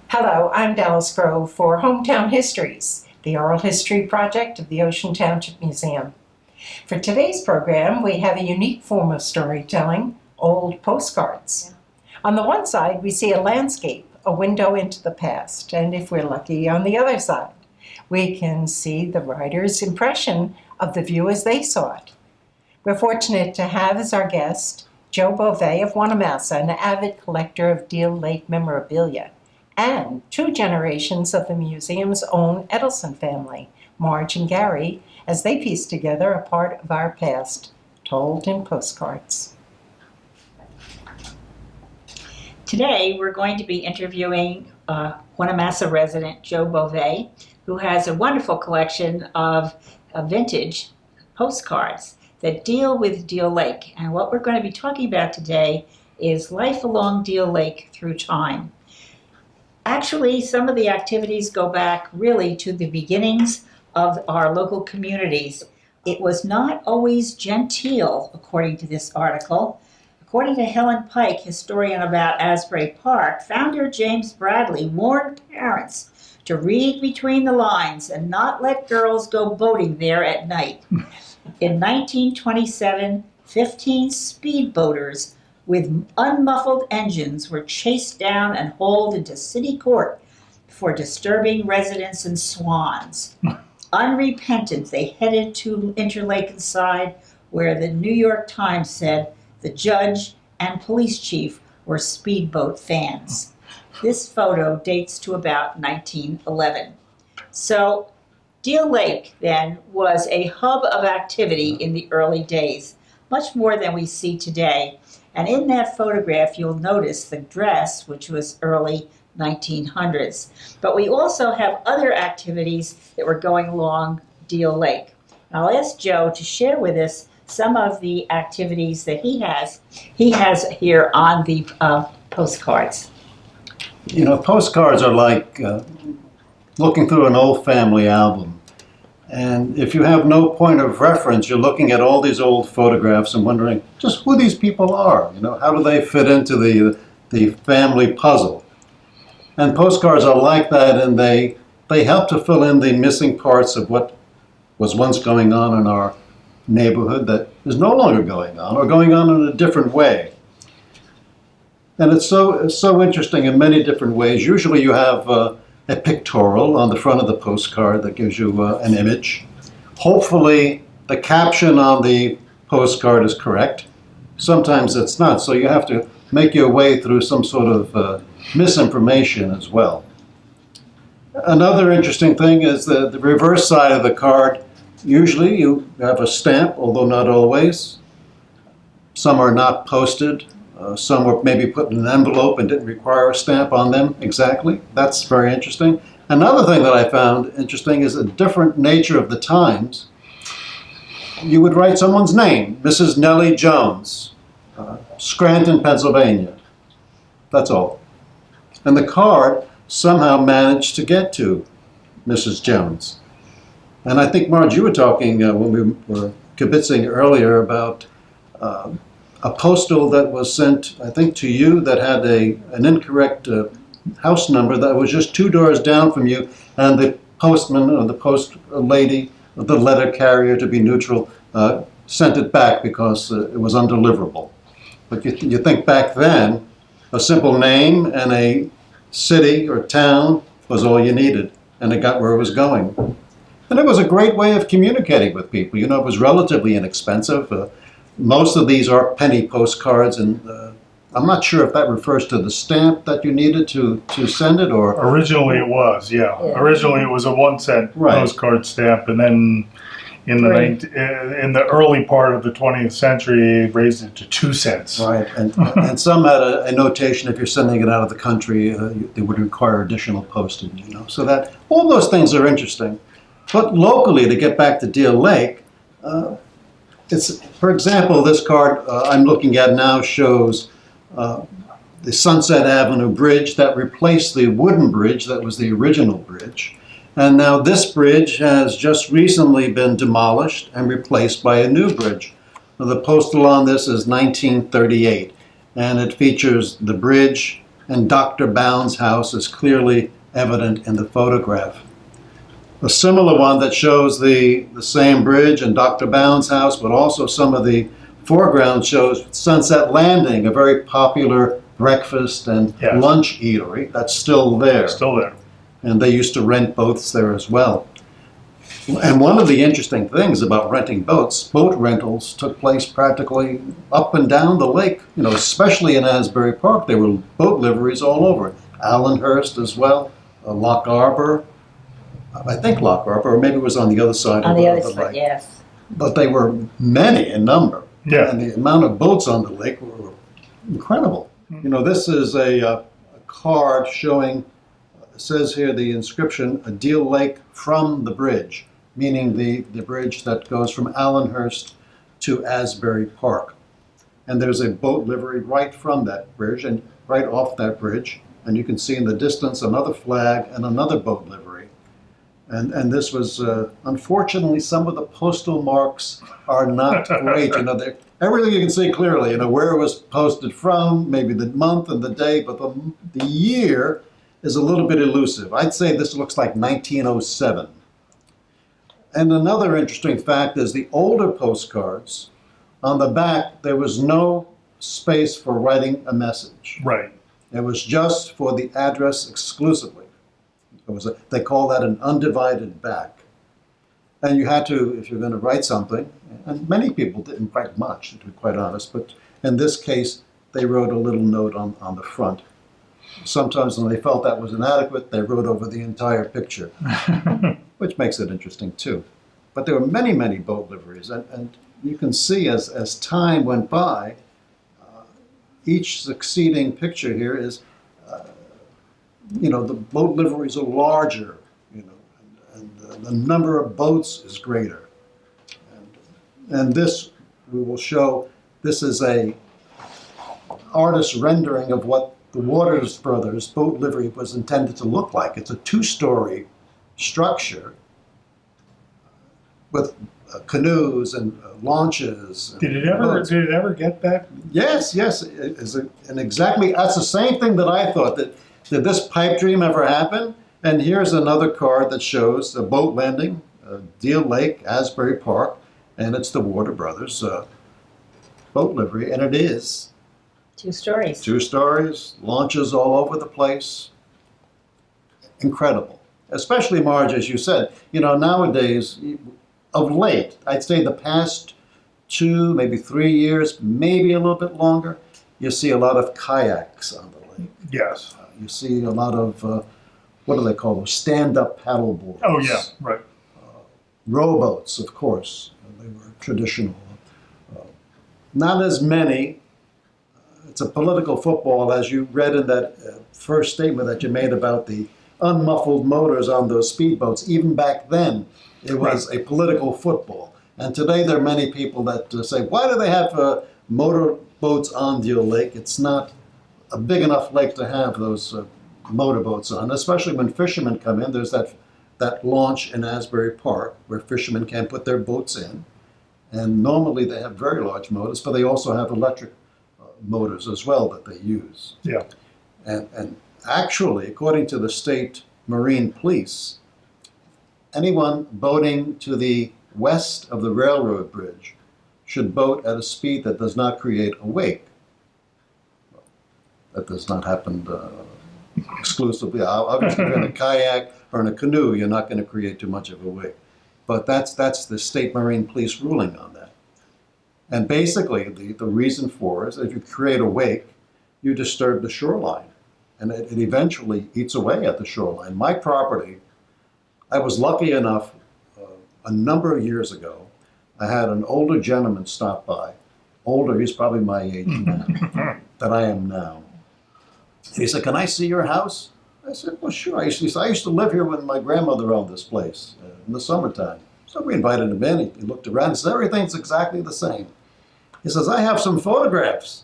Hello, I'm Dallas Grove for Hometown Histories, the oral history project of the Ocean Township Museum. For today's program, we have a unique form of storytelling, old postcards. On the one side, we see a landscape, a window into the past, and if we're lucky, on the other side, we can see the writer's impression of the view as they saw it. We're fortunate to have as our guest Joe Beauvais of Wanamassa, an avid collector of Deal Lake memorabilia, and two generations of the museum's own Edelson family, Marge and Gary, as they piece together a part of our past, told in postcards. Today, we're going to be interviewing Wanamassa resident Joe Beauvais, who has a wonderful collection of vintage postcards that deal with Deal Lake. And what we're going to be talking about today is life along Deal Lake through time. Actually, some of the activities go back really to the beginnings of our local communities. It was not always genteel, according to this article. According to Helen Pike, historian about Asbury Park, founder James Bradley warned parents to read between the lines and not let girls go boating there at night. In 1927, 15 speedboaters with unmuffled engines were chased down and hauled into city court for disturbing residents and swans. Unrepentant, they headed to Interlake side, where the New York Times said the judge and police chief were speedboat fans. This photo dates to about 1911. So Deal Lake then was a hub of activity in the early days, much more than we see today. And in that photograph, you'll notice the dress, which was early 1900s. But we also have other activities that were going along Deal Lake. I'll ask Joe to share with us some of the activities that he has here on the postcards. You know, postcards are like looking through an old family album. And if you have no point of reference, you're looking at all these old photographs and wondering just who these people are. You know, how do they fit into the family puzzle? And postcards are like that, and they help to fill in the missing parts of what was once going on in our neighborhood that is no longer going on, or going on in a different way. And it's so interesting in many different ways. Usually you have a pictorial on the front of the postcard that gives you an image. Hopefully the caption on the postcard is correct. Sometimes it's not, so you have to make your way through some sort of misinformation as well. Another interesting thing is the reverse side of the card. Usually you have a stamp, although not always. Some are not posted. Some were maybe put in an envelope and didn't require a stamp on them exactly. That's very interesting. Another thing that I found interesting is a different nature of the times. You would write someone's name, Mrs. Nellie Jones, Scranton, Pennsylvania. That's all. And the card somehow managed to get to Mrs. Jones. And I think, Marge, you were talking when we were kibitzing earlier about a postal that was sent, I think, to you that had an incorrect house number that was just 2 doors down from you, and the postman or the post lady, the letter carrier, to be neutral, sent it back because it was undeliverable. But you think back then, a simple name and a city or town was all you needed, and it got where it was going. And it was a great way of communicating with people. You know, it was relatively inexpensive. Most of these are penny postcards, and I'm not sure if that refers to the stamp that you needed to send it, or... Originally it was, yeah. Originally it was a 1-cent postcard stamp, and then in the early part of the 20th century, it raised it to 2 cents. Right, and some had a notation if you're sending it out of the country, it would require additional postage, you know. So that, all those things are interesting. But locally, to get back to Deal Lake, it's, for example, this card I'm looking at now shows the Sunset Avenue Bridge that replaced the wooden bridge that was the original bridge. And now this bridge has just recently been demolished and replaced by a new bridge. Now, the postal on this is 1938, and it features the bridge, and Dr. Bound's house is clearly evident in the photograph. A similar one that shows the same bridge and Dr. Bound's house, but also some of the foreground shows Sunset Landing, a very popular breakfast and lunch eatery that's still there. Still there. And they used to rent boats there as well. And one of the interesting things about renting boats, boat rentals took place practically up and down the lake, especially in Asbury Park. There were boat liveries all over. Allenhurst as well, Loch Arbor, I think Loch Arbor, or maybe it was on the other side of the lake. Yes. But they were many in number. Yeah. And the amount of boats on the lake were incredible. This is a card showing, it says here the inscription, a Deal Lake from the bridge, meaning the bridge that goes from Allenhurst to Asbury Park. And there's a boat livery right from that bridge and right off that bridge. And you can see in the distance another flag and another boat livery. And this was, unfortunately, some of the postal marks are not great. Everything you can see clearly, where it was posted from, maybe the month and the day, but the year is a little bit elusive. I'd say this looks like 1907. And another interesting fact is the older postcards, on the back, there was no space for writing a message. Right. It was just for the address exclusively. They call that an undivided back. And you had to, if you're going to write something, and many people didn't write much, to be quite honest, but in this case, they wrote a little note on the front. Sometimes when they felt that was inadequate, they wrote over the entire picture, which makes it interesting too. But there were many, many boat liveries, and you can see as time went by, each succeeding picture here is, the boat liveries are larger, and the number of boats is greater. And this, we will show, this is a artist's rendering of what the Waters Brothers boat livery was intended to look like. It's a two-story structure with canoes and launches. Did it ever get that? Yes. And exactly, that's the same thing that I thought. Did this pipe dream ever happen? And here's another card that shows a boat landing, Deal Lake, Asbury Park, and it's the Water Brothers boat livery, and it is 2 stories. 2 stories, launches all over the place. Incredible. Especially, Marge, as you said, nowadays, of late, I'd say the past 2, maybe 3 years, maybe a little bit longer, you see a lot of kayaks on the lake. Yes. You see a lot of, what do they call those, stand-up paddle boards. Oh, yeah, right. Rowboats, of course. They were traditional. Not as many. It's a political football, as you read in that first statement that you made about the unmuffled motors on those speedboats. Even back then, it was a political football. And today there are many people that say, why do they have motor boats on Deal Lake? It's not a big enough lake to have those motorboats on, especially when fishermen come in. There's that launch in Asbury Park where fishermen can put their boats in. And normally they have very large motors, but they also have electric motors as well that they use. Yeah. And actually, according to the state Marine Police, anyone boating to the west of the railroad bridge should boat at a speed that does not create a wake. That does not happen exclusively. Obviously, if you're in a kayak or in a canoe, you're not going to create too much of a wake. But that's the state Marine Police ruling on that. And basically, the reason for it is if you create a wake, you disturb the shoreline. And it eventually eats away at the shoreline. My property, I was lucky enough a number of years ago, I had an older gentleman stop by. Older, he's probably my age now, that I am now. He said, can I see your house? I said, well, sure. I used to live here when my grandmother owned this place in the summertime. So we invited him in. He looked around and said, everything's exactly the same. He says, I have some photographs.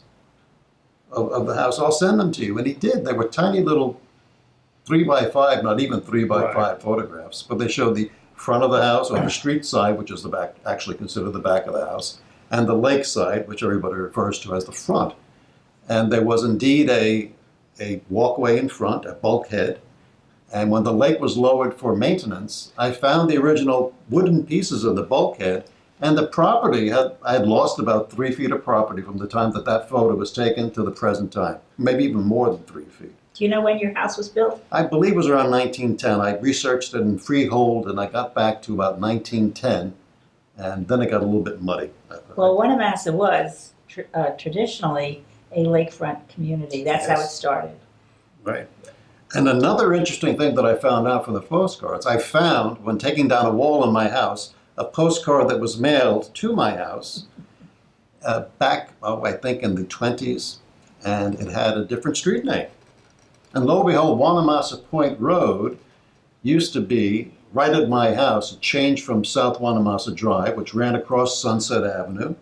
of the house. I'll send them to you. And he did. They were tiny little 3x5, not even 3x5 photographs, but they showed the front of the house, or the street side, which is the back, actually considered the back of the house, and the lake side, which everybody refers to as the front. And there was indeed a walkway in front, a bulkhead. And when the lake was lowered for maintenance, I found the original wooden pieces of the bulkhead, and the property I had lost about 3 feet of property from the time that photo was taken to the present time, maybe even more than 3 feet. Do you know when your house was built? I believe it was around 1910. I researched it in freehold, and I got back to about 1910, and then it got a little bit muddy. Well, Wanamassa was traditionally a lakefront community. That's how it started. Right. And another interesting thing that I found out from the postcards, I found, when taking down a wall in my house, a postcard that was mailed to my house back, I think, in the 20s, and it had a different street name. And lo and behold, Wanamassa Point Road used to be right at my house. It changed from South Wanamassa Drive, which ran across Sunset Avenue,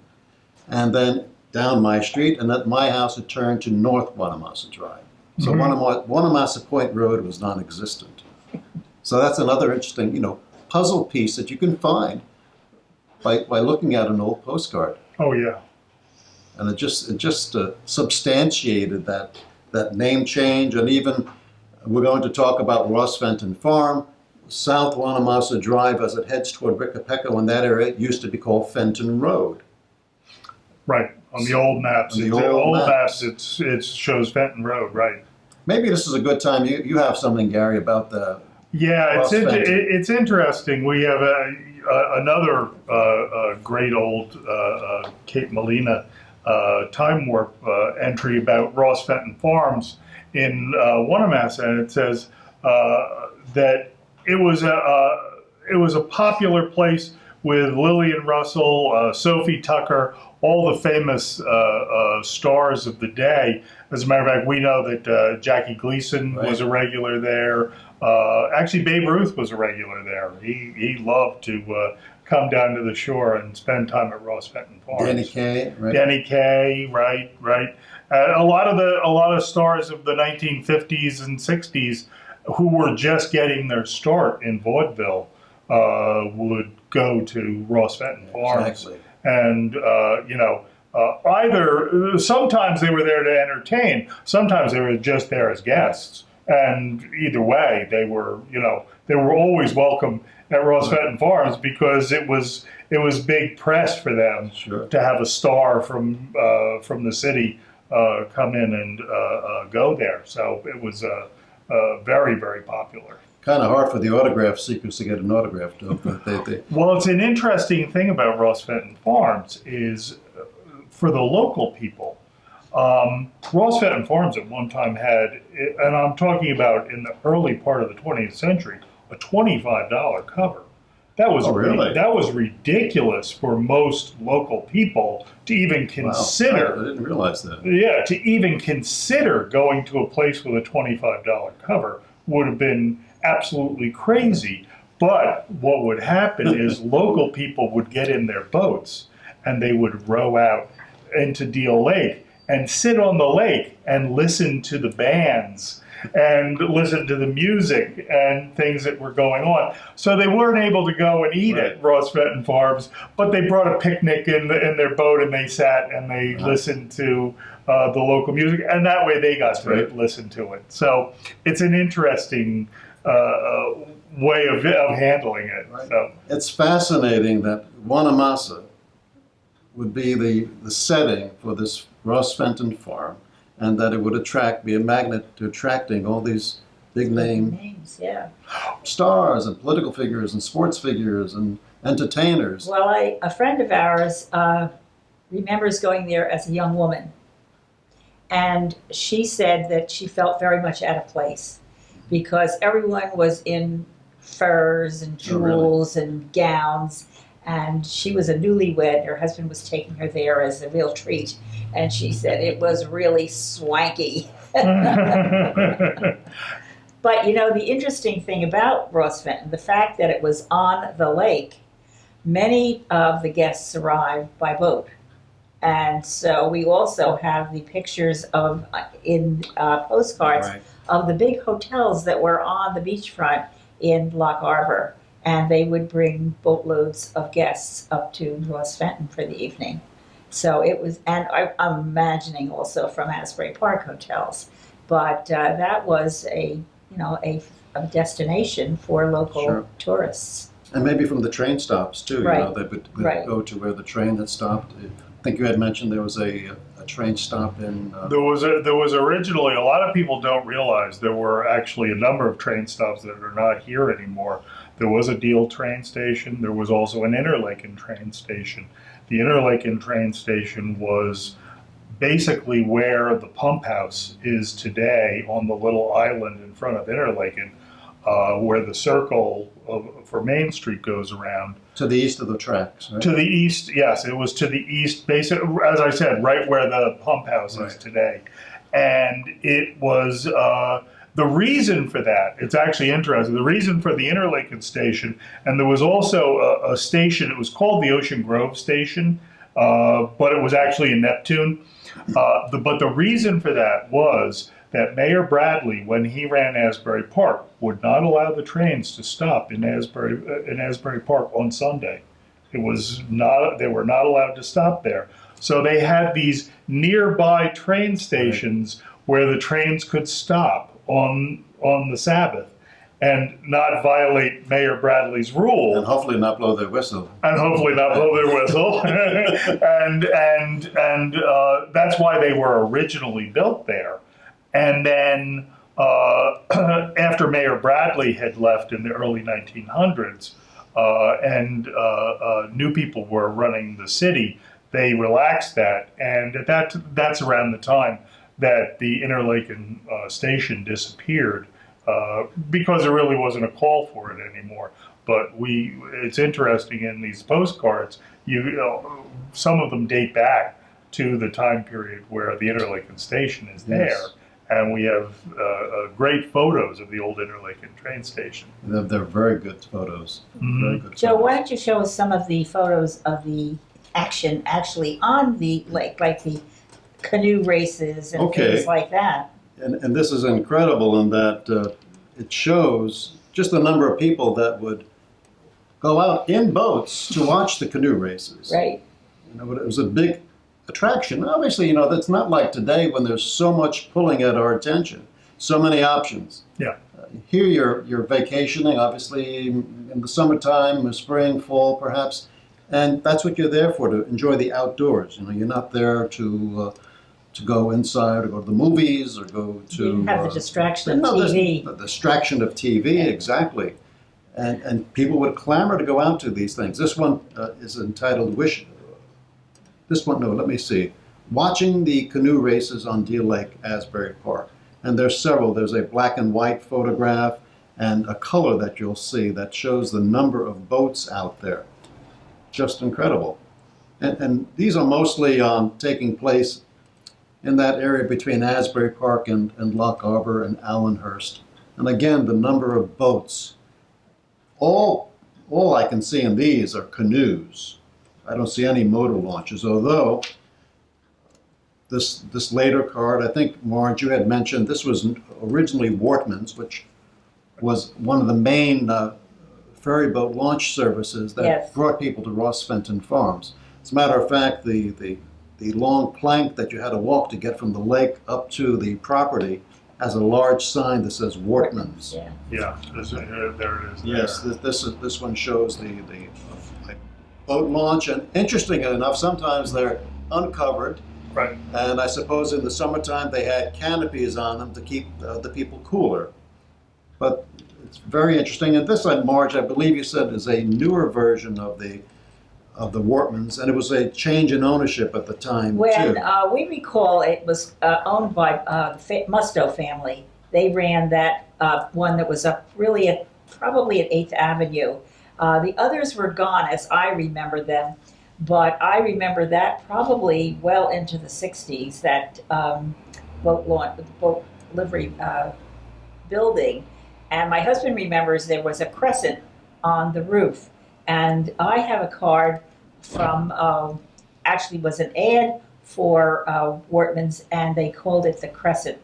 and then down my street, and at my house it turned to North Wanamassa Drive. So Wanamassa Point Road was non-existent. So that's another interesting, puzzle piece that you can find by looking at an old postcard. Oh yeah. And it just substantiated that name change. And even we're going to talk about Ross Fenton Farm, South Wanamassa Drive as it heads toward Ricopecco in that area. It used to be called Fenton Road. Right, on the old maps. On the old maps. It shows Fenton Road, right. Maybe this is a good time. You have something, Gary, about the it's interesting. We have another great old Cape Molina time warp entry about Ross Fenton Farms in Wanamassa, and it says that it was a popular place with Lillian Russell, Sophie Tucker, all the famous stars of the day. As a matter of fact, we know that Jackie Gleason was a regular there. Actually, Babe Ruth was a regular there. He loved to come down to the shore and spend time at Ross Fenton Farms. Danny Kaye, right? Danny Kaye, right. A lot of stars of the 1950s and 60s who were just getting their start in vaudeville would go to Ross Fenton Farms. Exactly. And either sometimes they were there to entertain, sometimes they were just there as guests. And either way, they were always welcome at Ross Fenton Farms because it was big press for them to have a star from the city come in and go there. So it was very, very popular. Kind of hard for the autograph seekers to get an autograph, though. Well, it's an interesting thing about Ross Fenton Farms is for the local people. Ross Fenton Farms at one time had, and I'm talking about in the early part of the 20th century, a $25 cover. That was that was ridiculous for most local people to even consider. Wow, I didn't realize that. Yeah, to even consider going to a place with a $25 cover would have been absolutely crazy. But what would happen is local people would get in their boats and they would row out into Deal Lake and sit on the lake and listen to the bands and listen to the music and things that were going on. So they weren't able to go and eat at Ross Fenton Farms, but they brought a picnic in their boat and they sat and they listened to the local music, and that way they got to listen to it. So it's an interesting way of handling it. Right. So it's fascinating that Wanamassa would be the setting for this Ross Fenton Farm, and that it would be a magnet to attracting all these big names, stars and political figures and sports figures and entertainers. Well, a friend of ours remembers going there as a young woman, and she said that she felt very much out of place because everyone was in furs and jewels and gowns. And she was a newlywed. Her husband was taking her there as a real treat. And she said it was really swanky. But, the interesting thing about Ross Fenton, the fact that it was on the lake, many of the guests arrived by boat. And so we also have the pictures of in postcards Right. of the big hotels that were on the beachfront in Loch Arbor, and they would bring boatloads of guests up to Ross Fenton for the evening. So it was, and I'm imagining also from Asbury Park hotels, but that was a a destination for local Sure. tourists. And maybe from the train stops too. Right. You know, they would Right. go to where the train had stopped. I think you had mentioned there was a train stop in. There was originally, a lot of people don't realize there were actually a number of train stops that are not here anymore. There was a Deal train station. There was also an Interlaken train station. The Interlaken train station was basically where the pump house is today on the little island in front of Interlaken, where the circle for Main Street goes around. To the east of the tracks, right? To the east, yes, it was to the east, basically, as I said, right where the pump house is Right. today. And it was the reason for that. It's actually interesting. The reason for the Interlaken station, and there was also a station. It was called the Ocean Grove station, but it was actually in Neptune. But the reason for that was that Mayor Bradley, when he ran Asbury Park, would not allow the trains to stop in Asbury Park on Sunday. It was not; they were not allowed to stop there. So they had these nearby train stations where the trains could stop on the Sabbath and not violate Mayor Bradley's rule. And hopefully not blow their whistle. And hopefully not blow their whistle. and that's why they were originally built there. And then after Mayor Bradley had left in the early 1900s, and new people were running the city, they relaxed that. And that's around the time that the Interlaken station disappeared, because there really wasn't a call for it anymore. But it's interesting in these postcards, some of them date back to the time period where the Interlaken station is there. Yes. And we have great photos of the old Interlaken train station. They're very good photos. Mhm. Very good Joe, photos. why don't you show us some of the photos of the action actually on the lake, like the canoe races and Okay. things like that? And this is incredible in that it shows just the number of people that would go out in boats to watch the canoe races. Right. You know, it was a big attraction. Obviously, that's not like today when there's so much pulling at our attention, so many options. Yeah. Here you're vacationing, obviously in the summertime, spring, fall, perhaps, and that's what you're there for, to enjoy the outdoors. You're not there to go inside or go to the movies or go to. You have the distraction of there's TV. The distraction of TV, exactly. And people would clamor to go out to these things. This one is entitled let me see. Watching the canoe races on Deal Lake, Asbury Park. And there's several. There's a black and white photograph and a color that you'll see that shows the number of boats out there. Just incredible. And these are mostly taking place in that area between Asbury Park and Loch Arbor and Allenhurst. And again, the number of boats. All I can see in these are canoes. I don't see any motor launches, although this later card, I think, Marge, you had mentioned this was originally Wortman's, which was one of the main ferry boat launch services that Yes. brought people to Ross Fenton Farms. As a matter of fact, the long plank that you had to walk to get from the lake up to the property has a large sign that says Wortman's. Yeah. Yeah, there it is. Yes, there. this one shows the boat launch, and interesting enough, sometimes they're uncovered, Right. and I suppose in the summertime they had canopies on them to keep the people cooler. But it's very interesting, and this, Marge, I believe you said, is a newer version of the Wortmans, and it was a change in ownership at the time When too. we recall, it was owned by the Musto family. They ran that one that was up really probably at 8th Avenue. The others were gone as I remember them, but I remember that probably well into the 60s, that boat livery building. And my husband remembers there was a crescent on the roof. And I have a card from actually was an ad for Wortman's, and they called it the Crescent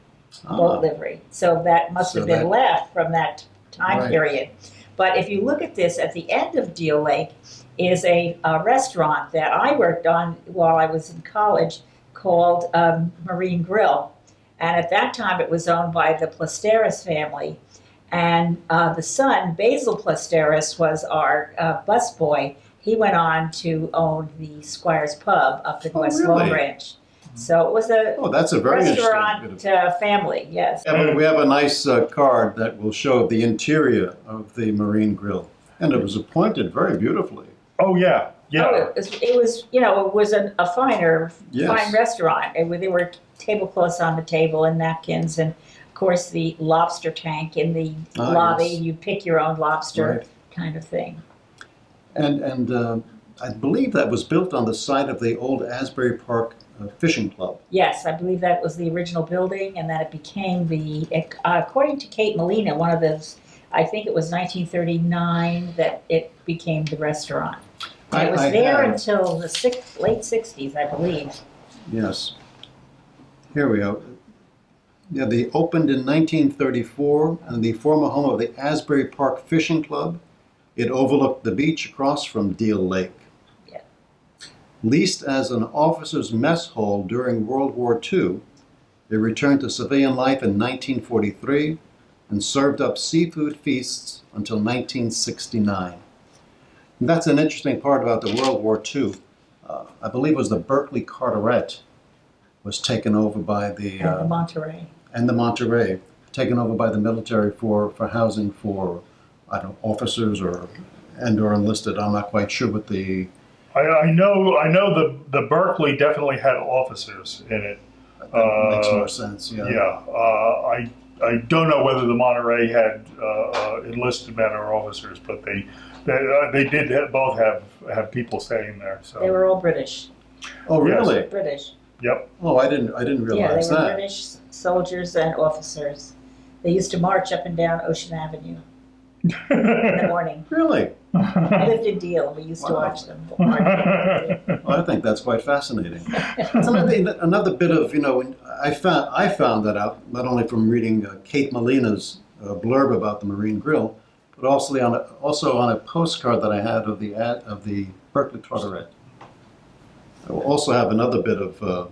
boat livery. So that must have been left from that time period. But if you look at this, at the end of Deal Lake is a restaurant that I worked on while I was in college called Marine Grill. And at that time, it was owned by the Plasteris family. And the son, Basil Plasteris, was our busboy. He went on to own the Squire's Pub up in West Long Branch. So it was a that's a very restaurant family, yes. Yeah, but we have a nice card that will show the interior of the Marine Grill. And it was appointed very beautifully. Oh, yeah. Yeah. Oh, it was it was a fine restaurant. There were tablecloths on the table and napkins, and of course the lobster tank in the lobby. Yes. You pick your own lobster kind of thing. And I believe that was built on the site of the old Asbury Park Fishing Club. Yes, I believe that was the original building, and that it became according to Kate Molina, one of those, I think it was 1939 that it became the restaurant. And it was there until the late 60s, I believe. Yes. Here we go. Yeah, they opened in 1934 and the former home of the Asbury Park Fishing Club. It overlooked the beach across from Deal Lake. Yeah. Leased as an officer's mess hall during World War II, it returned to civilian life in 1943 and served up seafood feasts until 1969. And that's an interesting part about the World War II. I believe it was the Berkeley Carteret was taken over by the Monterey. And the Monterey, taken over by the military for housing for, I don't know, officers or enlisted. I'm not quite sure what the... I know the Berkeley definitely had officers in it. That makes more sense, yeah. Yeah, I don't know whether the Monterey had enlisted men or officers, but they did both have people staying there. So they were all British. Oh, really? Yes. British. Yep. Oh, I didn't realize that. Yeah, they were British soldiers and officers. They used to march up and down Ocean Avenue in the morning. Really? I lived in Deal, and we used to watch them. Well, I think that's quite fascinating. So another bit of, I found that out not only from reading Kate Molina's blurb about the Marine Grill, but also on a postcard that I had of the Berkeley Carteret. I will also have another bit of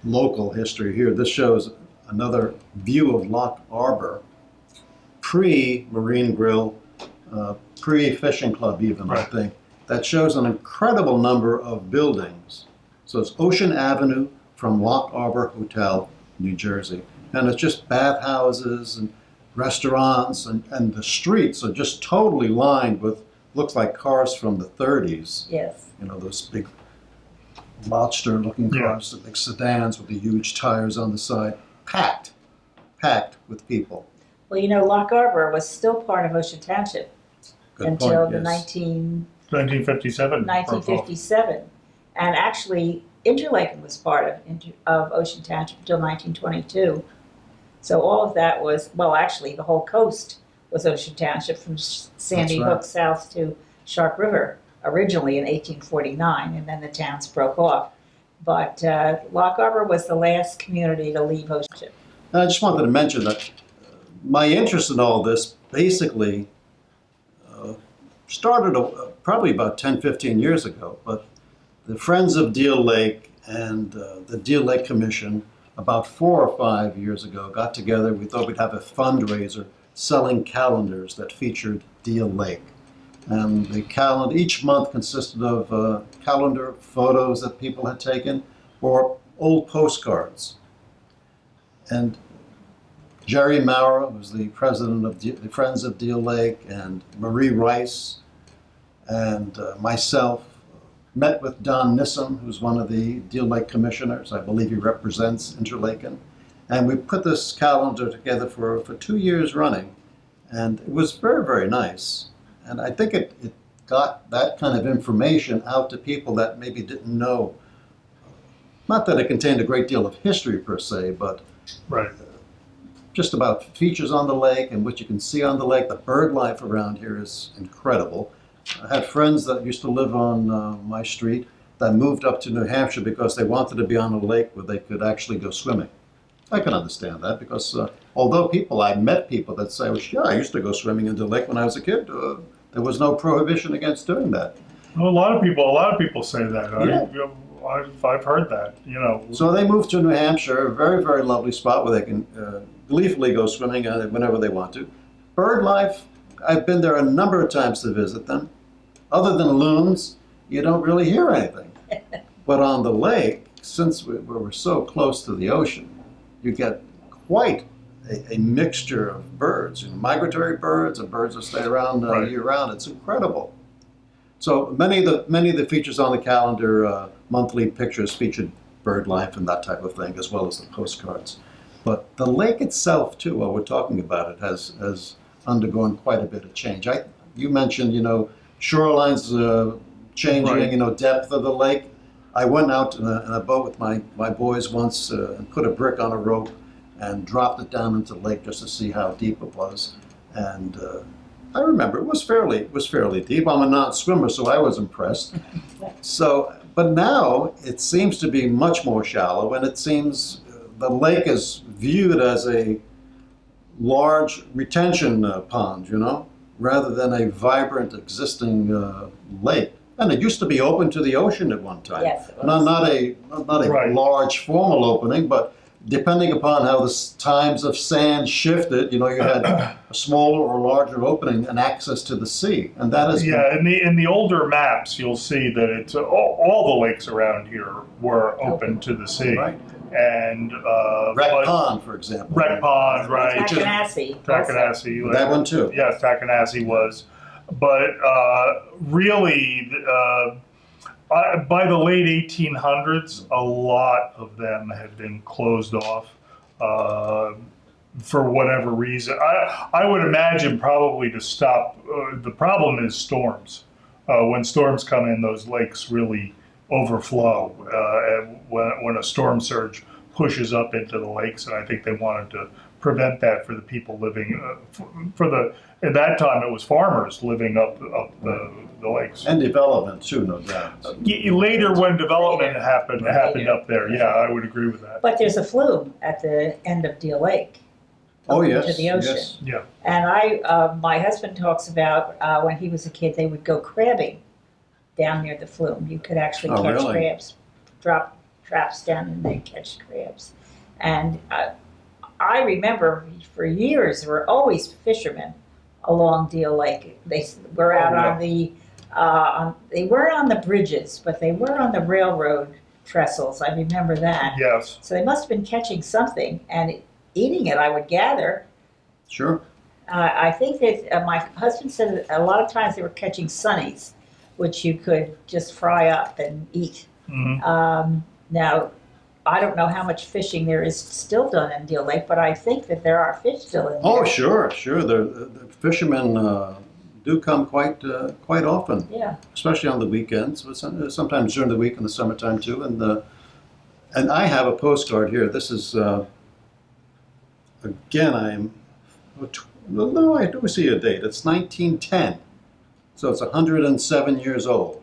local history here. This shows another view of Loch Arbor, pre-Marine Grill, pre-Fishing Club even, I think. That shows an incredible number of buildings. So it's Ocean Avenue from Loch Arbor Hotel, New Jersey. And it's just bathhouses and restaurants, and the streets are just totally lined with, looks like cars from the 30s. Yes. Those big lobster-looking cars, the big sedans with the huge tires on the side, packed with people. Well, Loch Arbor was still part of Ocean Township until the 1957. 1957. And actually, Interlaken was part of Ocean Township until 1922. So all of that was, actually, the whole coast was Ocean Township from Sandy Hook south to Shark River, originally in 1849, and then the towns broke off. But Loch Arbor was the last community to leave Ocean Township. I just wanted to mention that my interest in all this basically started probably about 10, 15 years ago, but the Friends of Deal Lake and the Deal Lake Commission about 4 or 5 years ago got together. We thought we'd have a fundraiser selling calendars that featured Deal Lake. And the calendar each month consisted of calendar photos that people had taken or old postcards. And Jerry Maurer was the president of the Friends of Deal Lake, and Marie Rice and myself met with Don Nissom, who's one of the Deal Lake commissioners. I believe he represents Interlaken. And we put this calendar together for 2 years running. And it was very, very nice. And I think it got that kind of information out to people that maybe didn't know. Not that it contained a great deal of history per se, but just about features on the lake and what you can see on the lake. The bird life around here is incredible. I had friends that used to live on my street that moved up to New Hampshire because they wanted to be on a lake where they could actually go swimming. I can understand that because although I met people that say, well, yeah, I used to go swimming in the lake when I was a kid. There was no prohibition against doing that. Well, a lot of people say that. Yeah. I've heard that. So they moved to New Hampshire, a very, very lovely spot where they can gleefully go swimming whenever they want to. Bird life, I've been there a number of times to visit them. Other than loons, you don't really hear anything. But on the lake, since we're so close to the ocean, you get quite a mixture of birds, migratory birds and birds that stay around Right. year-round. It's incredible. So many of the features on the calendar, monthly pictures featured bird life and that type of thing, as well as the postcards. But the lake itself, too, while we're talking about it, has undergone quite a bit of change. You mentioned, shorelines changing, Right. depth of the lake. I went out in a boat with my boys once and put a brick on a rope and dropped it down into the lake just to see how deep it was. And I remember it was fairly deep. I'm a non-swimmer, so I was impressed. But now it seems to be much more shallow, and it seems the lake is viewed as a large retention pond, rather than a vibrant existing lake. And it used to be open to the ocean at one time. Yes, it was. Not a Right. large formal opening, but depending upon how the times of sand shifted, you had a smaller or larger opening and access to the sea, and that is Yeah, in the older maps, you'll see that it's all the lakes around here were open to the sea. right. And Wreck but- Pond, for example. Wreck Pond, right? Takanasi. Takanasi. That one too. Yes, Takanasi was. But really, by the late 1800s, a lot of them had been closed off for whatever reason. I would imagine probably to stop. The problem is storms. When storms come in, those lakes really overflow. And when a storm surge pushes up into the lakes, and I think they wanted to prevent that for the people living at that time it was farmers living up the lakes. And development too, no doubt. Later, when development happened Later. up there, yeah, I would agree with that. But there's a flume at the end of Deal Lake. Oh, open yes, To the ocean. yes. Yeah, And my husband talks about when he was a kid, they would go crabbing down near the flume. You could actually Oh, catch really? crabs, drop traps down and they catch crabs. And I remember for years there were always fishermen along Deal Lake. They were out yeah. on the, they weren't on the bridges, but they were on the railroad trestles. I remember that. yes. So they must have been catching something and eating it, I would gather. Sure. I think that my husband said that a lot of times they were catching sunnies, which you could just fry up and eat. Mhm. Now, I don't know how much fishing there is still done in Deal Lake, but I think that there are fish still in there. Oh, sure. The fishermen do come quite often, Yeah. especially on the weekends, but sometimes during the week in the summertime too. And I have a postcard here. This is again. I do see a date. It's 1910, so it's 107 years old,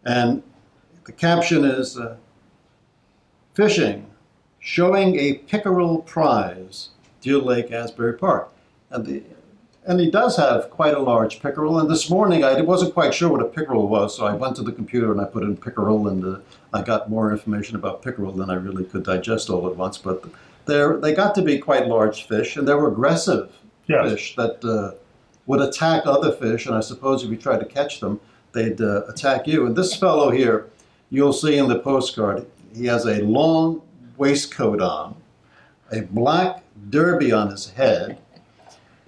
and the caption is. Fishing, showing a pickerel prize, Deal Lake, Asbury Park. And he does have quite a large pickerel. And this morning, I wasn't quite sure what a pickerel was, so I went to the computer and I put in pickerel, and I got more information about pickerel than I really could digest all at once. But they got to be quite large fish, and they were aggressive Yes. fish that would attack other fish. And I suppose if you tried to catch them, they'd attack you. And this fellow here, you'll see in the postcard, he has a long waistcoat on, a black derby on his head,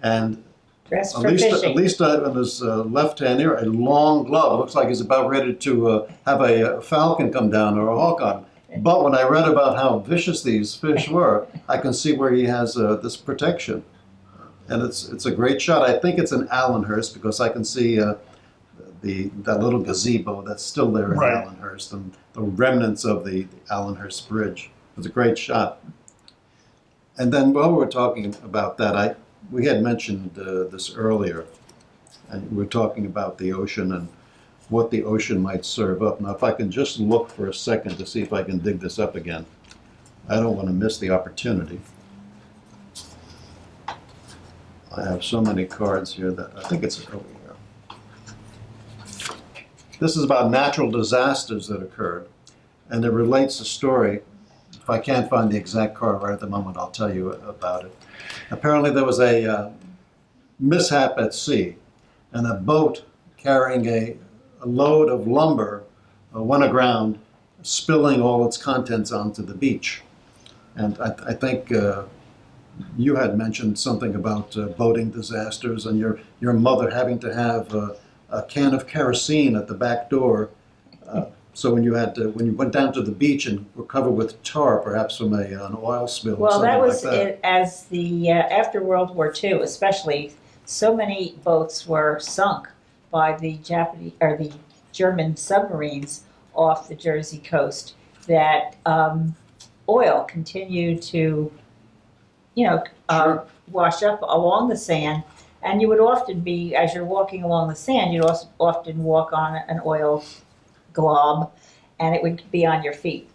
and Dressed at for fishing. least on his left hand here, a long glove. Looks like he's about ready to have a falcon come down or a hawk on him. But when I read about how vicious these fish were, I can see where he has this protection. And it's a great shot. I think it's an Allenhurst because I can see that little gazebo that's still there in Right. Allenhurst and the remnants of the Allenhurst Bridge. It was a great shot. And then while we were talking about that, we had mentioned this earlier. And we're talking about the ocean and what the ocean might serve up. Now, if I can just look for a second to see if I can dig this up again. I don't want to miss the opportunity. I have so many cards here that I think it's over here. This is about natural disasters that occurred, and it relates a story. If I can't find the exact card right at the moment, I'll tell you about it. Apparently there was a mishap at sea, and a boat carrying a load of lumber went aground, spilling all its contents onto the beach. And I think you had mentioned something about boating disasters and your mother having to have a can of kerosene at the back door. So when you went down to the beach and were covered with tar, perhaps from an oil spill or Well, something that was like that. it, as the after World War II, especially, so many boats were sunk by the Japanese or the German submarines off the Jersey coast that oil continued to, Sure. wash up along the sand. And you would often be, as you're walking along the sand, you'd also often walk on an oil glob, and it would be on your feet.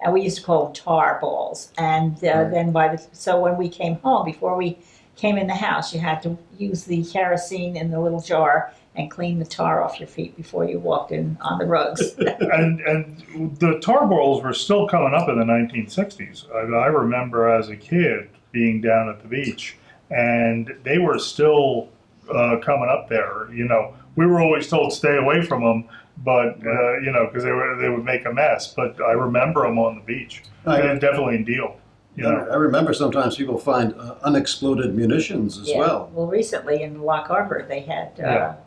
And we used to call them tar balls. And then so when we came home, before we came in the house, you had to use the kerosene in the little jar and clean the tar off your feet before you walked in on the rugs. And the tar balls were still coming up in the 1960s. I remember as a kid being down at the beach, and they were still coming up there. We were always told stay away from them, but because they would make a mess. But I remember them on the beach. And definitely in Deal. I remember sometimes people find unexploded munitions as well. Well, recently in Lock Arbor, they had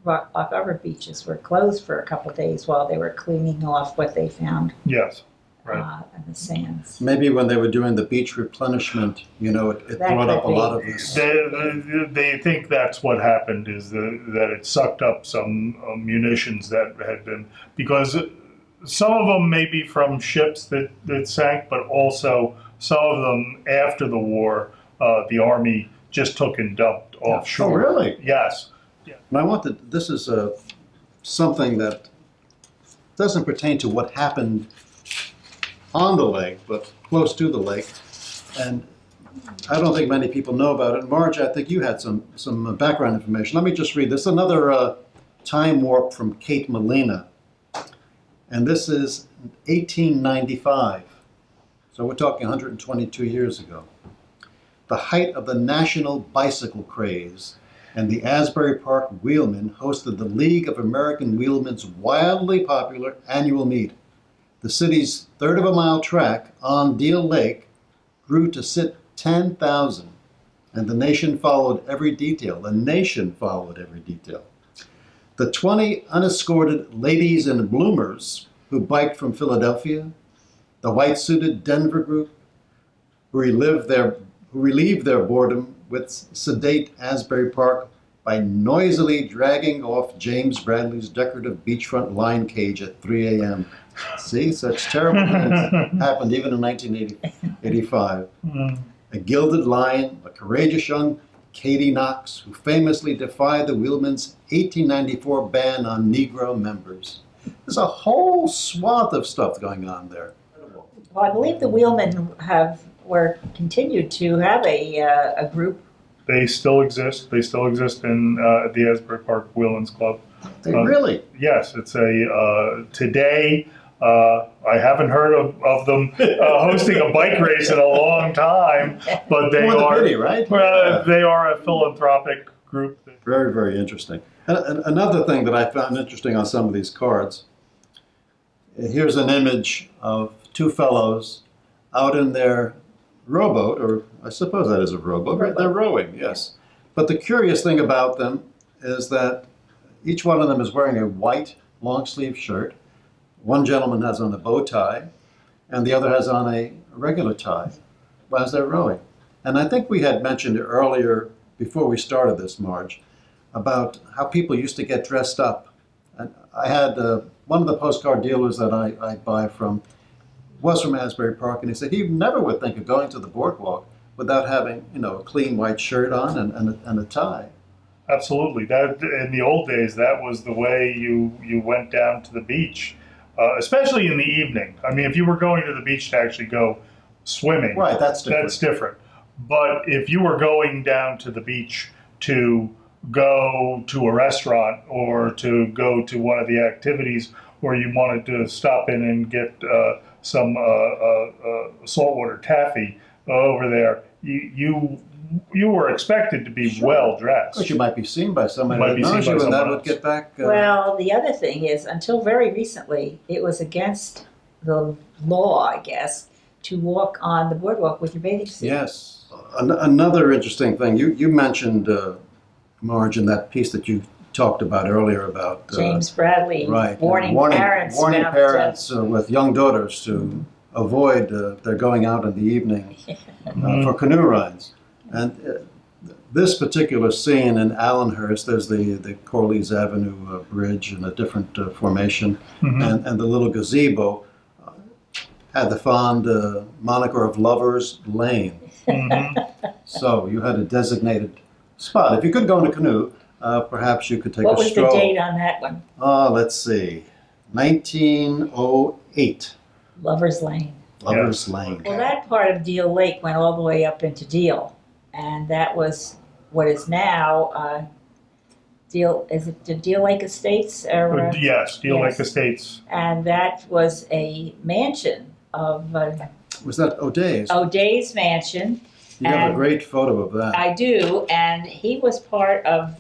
Lock Arbor beaches were closed for a couple of days while they were cleaning off what they found. Yes. Right. In the sands. Maybe when they were doing the beach replenishment, it brought up a lot of this. They think that's what happened, is that it sucked up some munitions that had been, because some of them may be from ships that sank, but also some of them after the war, the Army just took and dumped offshore. Oh, really? Yes. And this is something that doesn't pertain to what happened on the lake, but close to the lake. And I don't think many people know about it. Marge, I think you had some background information. Let me just read this. Another time warp from Kate Molina. And this is 1895. So we're talking 122 years ago. The height of the national bicycle craze, and the Asbury Park Wheelmen hosted the League of American Wheelmen's wildly popular annual meet. The city's third of a mile track on Deal Lake grew to sit 10,000, and the nation followed every detail. The nation followed every detail. The 20 unescorted ladies in bloomers who biked from Philadelphia, the white-suited Denver group who relieved their boredom with sedate Asbury Park by noisily dragging off James Bradley's decorative beachfront lion cage at 3 a.m. See, such terrible things happened even in 1985. A gilded lion, a courageous young Katie Knox, who famously defied the Wheelmen's 1894 ban on Negro members. There's a whole swath of stuff going on there. Well, I believe the Wheelmen continued to have a group. They still exist. They still exist in the Asbury Park Wheelmen's Club. They really? Yes, it's today. I haven't heard of them hosting a bike race in a long time, but they are. Pity, right? They are a philanthropic group. Very, very interesting. And another thing that I found interesting on some of these cards. Here's an image of two fellows out in their rowboat, or I suppose that is a rowboat. Right? They're rowing, yes. But the curious thing about them is that each one of them is wearing a white long-sleeve shirt. One gentleman has on a bow tie, and the other has on a regular tie as they're rowing. And I think we had mentioned earlier, before we started this, Marge, about how people used to get dressed up. And I had one of the postcard dealers that I buy from was from Asbury Park, and he said he never would think of going to the boardwalk without having, a clean white shirt on and a tie. Absolutely. That in the old days, that was the way you went down to the beach, especially in the evening. I mean, if you were going to the beach to actually go swimming, Right, that's different. that's different. But if you were going down to the beach to go to a restaurant or to go to one of the activities, or you wanted to stop in and get some saltwater taffy over there, you were expected to be Sure. well dressed. Of course, you might be seen by somebody Might that be seen knows by you, and that someone would else. get back. Well, the other thing is, until very recently, it was against the law, I guess, to walk on the boardwalk with your bathing suit. Yes. Another interesting thing, you mentioned, Marge, in that piece that you talked about earlier about James Bradley right, warning parents warning about parents with young daughters to avoid their going out in the evening for canoe rides. And this particular scene in Allenhurst, there's the Corliss Avenue Bridge in a different formation, and the little gazebo had the fond moniker of Lover's Lane. So you had a designated spot. If you could go in a canoe, perhaps you could take What a was stroll. the date on that one? Let's see, 1908, Lover's Lane. Lover's Lane. Well, that part of Deal Lake went all the way up into Deal, and that was what is now Deal. Is it the Deal Lake Estates? Or, Yes, Deal yes. Lake Estates. And that was a mansion of Was that O'Day's? O'Day's mansion. You have a and great photo of that. I do, and he was part of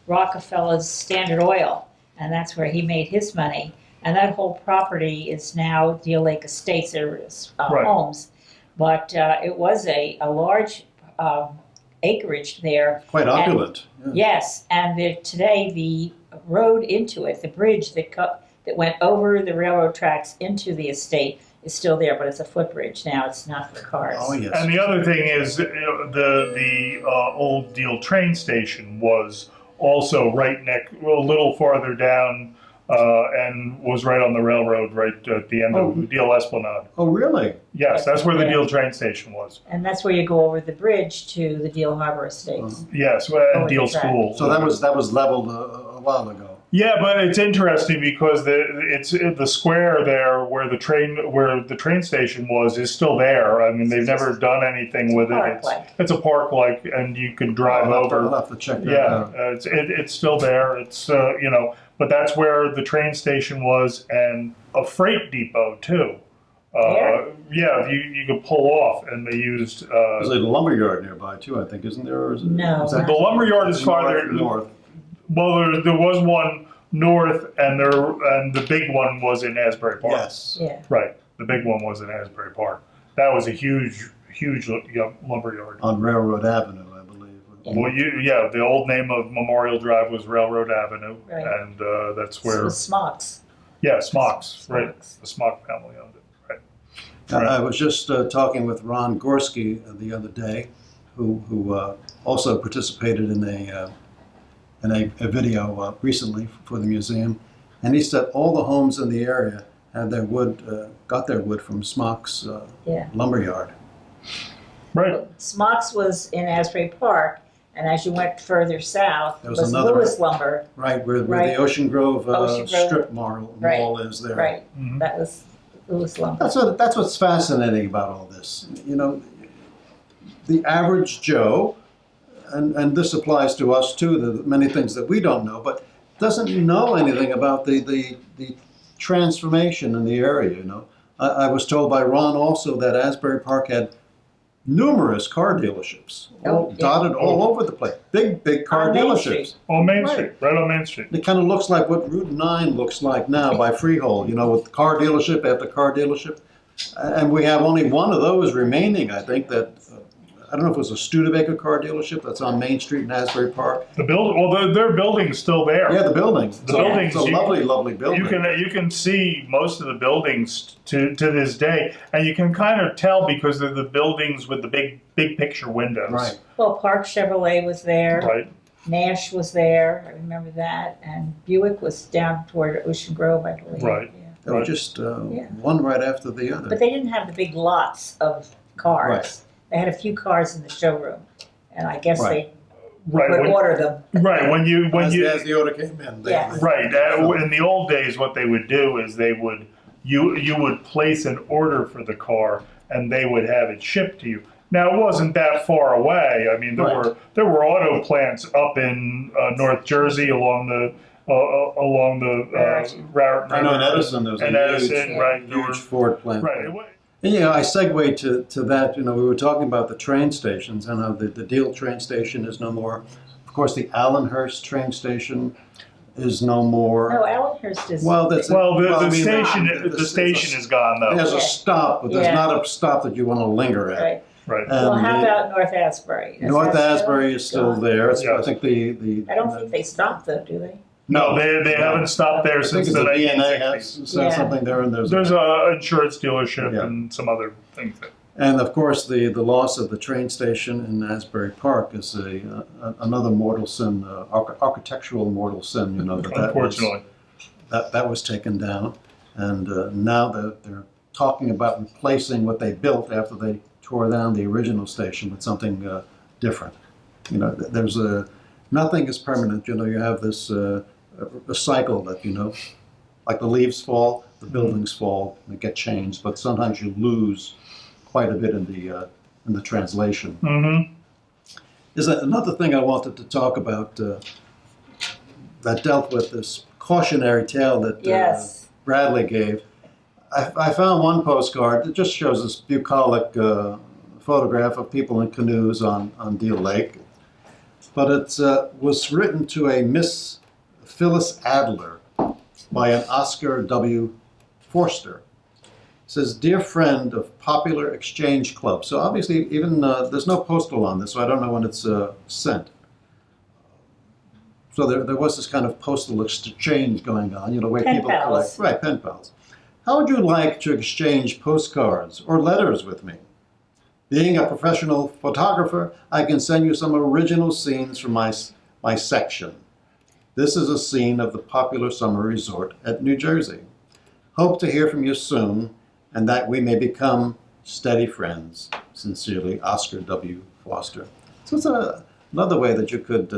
Rockefeller's Standard Oil, and that's where he made his money. And that whole property is now Deal Lake Estates. There is Right. homes, but it was a large acreage there. Quite opulent. Yeah. Yes, and today the road into it, the bridge that went over the railroad tracks into the estate, is still there, but it's a footbridge now. It's not for cars. Oh, yes. And the other thing is, the old Deal train station was also right a little farther down, and was right on the railroad, right at the end of the Deal Esplanade. Oh, really? Yes, that's where the Yeah. Deal train station was. And that's where you go over the bridge to the Deal Harbor Estates. Yes, Oh, and Deal that's right. School. So that was leveled a while ago. Yeah, but it's interesting because the square there where the train station was is still there. I mean, they've never done anything with it. Park-like. It's a park-like, and you can drive I'll over. have to check that Yeah, out. it's still there. It's but that's where the train station was, and a freight depot too. Yeah, you could pull off, and they used. There's a lumberyard nearby too, I think, isn't there? Or is it, No. is that The lumberyard is farther north. Well, there was one north, and the big one was in Asbury Park. Yes. Yeah. Right, the big one was in Asbury Park. That was a huge lumberyard. On Railroad Avenue, I believe. Yeah. Well, the old name of Memorial Drive was Railroad Avenue, Right. and that's So it where, was Smocks. Smocks, right? Smocks. The Smock family owned it, right? I was just talking with Ron Gorski the other day, who also participated in a video recently for the museum, and he said all the homes in the area had their wood, got their wood from Smock's Yeah. lumberyard. Right. Smocks was in Asbury Park, and as you went further south, There was was another- Lewis Lumber. Right, where Right. the Ocean Grove, Ocean Grove. strip mall Right. is there. Right. Mhm. That was Lewis Lumber. That's what's fascinating about all this. You know, the average Joe, and this applies to us too, the many things that we don't know, but doesn't know anything about the transformation in the area, you know. I was told by Ron also that Asbury Park had numerous car dealerships, Oh, yeah. dotted all over the place. Big car On Main dealerships. Street. On Main Right. Street, right on Main Street. It kind of looks like what Route 9 looks like now by Freehold, you know, with car dealership after car dealership. And we have only one of those remaining, I think, that, I don't know if it was a Studebaker car dealership that's on Main Street in Asbury Park. Their building's still there. Yeah, the buildings. The buildings, It's a you- lovely building. You can see most of the buildings to this day, and you can kind of tell because they're the buildings with the big picture windows. Right. Well, Park Chevrolet was there. Right. Nash was there. I remember that. And Buick was down toward Ocean Grove, I believe. Right. Yeah. They were Right. just Yeah. one right after the other. But they didn't have the big lots of cars. Right. They had a few cars in the showroom. And I guess Right. Right, would when- order them. Right, As the order came in. Yes. right, in the old days, what they would do is you would place an order for the car and they would have it shipped to you. Now, it wasn't that far away. I mean, there were auto plants up in North Jersey along the route. I know in Edison there was And Edison, huge, right, there huge were- Ford plant. Right. And, I segue to that. We were talking about the train stations and how the Deal train station is no more. Of course, the Allenhurst train station is no more. No, Allenhurst is. Well, that's The the station is gone though. There's a stop, but there's Yeah. not a stop that you want to linger at. Right. Right. Well, And how the- about North Asbury? North Asbury is still there. It's, Yeah. I think the I don't think they stopped though, do they? No, they haven't stopped there I think since it's the the DNA 1960s. has said Yeah. something there, and There's a insurance dealership Yeah. and some other things. and of course the loss of the train station in Asbury Park is another mortal sin, architectural mortal sin. Unfortunately. That was taken down, and now they're talking about replacing what they built after they tore down the original station with something different. There's nothing is permanent. You have this a cycle that like the leaves fall, the buildings fall, they get changed, but sometimes you lose quite a bit in the translation. Mm-hmm. Is that another thing I wanted to talk about that dealt with this cautionary tale that Yes. Bradley gave? I found one postcard that just shows this bucolic photograph of people in canoes on Deal Lake, but it was written to a Miss Phyllis Adler by an Oscar W. Forster. It says, "Dear friend of Popular Exchange Club." So obviously, even there's no postal on this, so I don't know when it's sent. So there was this kind of postal exchange going on, where Pen people pals. collect, right, pen pals. How would you like to exchange postcards or letters with me? Being a professional photographer, I can send you some original scenes from my section. This is a scene of the popular summer resort at New Jersey. Hope to hear from you soon, and that we may become steady friends. Sincerely, Oscar W. Foster. So it's another way that you could,